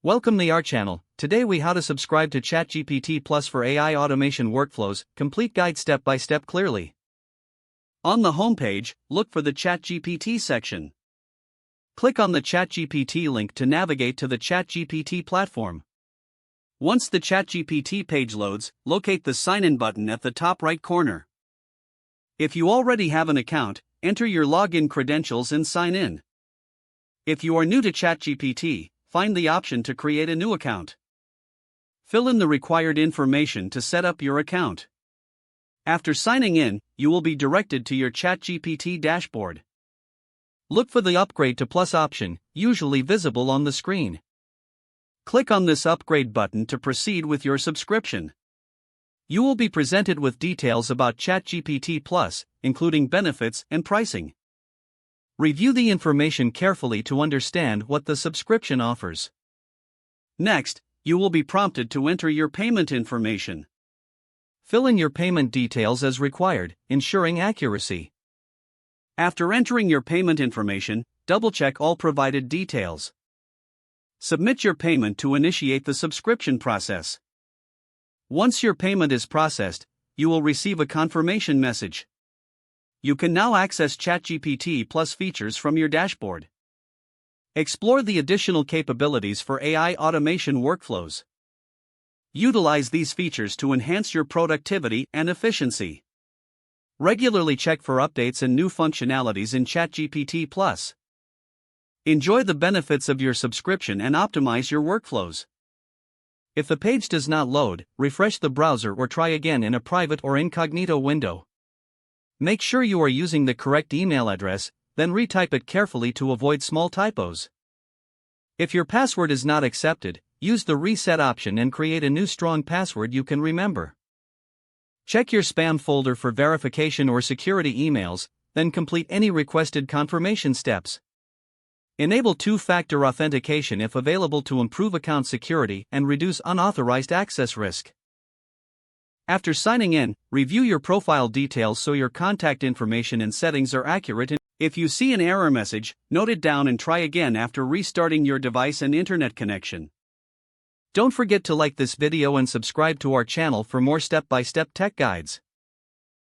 Welcome to our channel. Today we how to subscribe to ChatGPT Plus for AI automation workflows, complete guide step by step clearly. On the homepage, look for the ChatGPT section. Click on the ChatGPT link to navigate to the ChatGPT platform. Once the ChatGPT page loads, locate the sign in button at the top right corner. If you already have an account, enter your login credentials and sign in. If you are new to ChatGPT, find the option to create a new account. Fill in the required information to set up your account. After signing in, you will be directed to your ChatGPT dashboard. Look for the Upgrade to Plus option, usually visible on the screen. Click on this Upgrade button to proceed with your subscription. You will be presented with details about ChatGPT Plus, including benefits and pricing. Review the information carefully to understand what the subscription offers. Next, you will be prompted to enter your payment information. Fill in your payment details as required, ensuring accuracy. After entering your payment information, double-check all provided details. Submit your payment to initiate the subscription process. Once your payment is processed, you will receive a confirmation message. You can now access ChatGPT Plus features from your dashboard. Explore the additional capabilities for AI automation workflows. Utilize these features to enhance your productivity and efficiency. Regularly check for updates and new functionalities in ChatGPT Plus. Enjoy the benefits of your subscription and optimize your workflows. If the page does not load, refresh the browser or try again in a private or incognito window. Make sure you are using the correct email address, then retype it carefully to avoid small typos. If your password is not accepted, use the reset option and create a new strong password you can remember. Check your spam folder for verification or security emails, then complete any requested confirmation steps. Enable two-factor authentication if available to improve account security and reduce unauthorized access risk. After signing in, review your profile details so your contact information and settings are accurate. If you see an error message, note it down and try again after restarting your device and internet connection. Don't forget to like this video and subscribe to our channel for more step-by-step tech guides.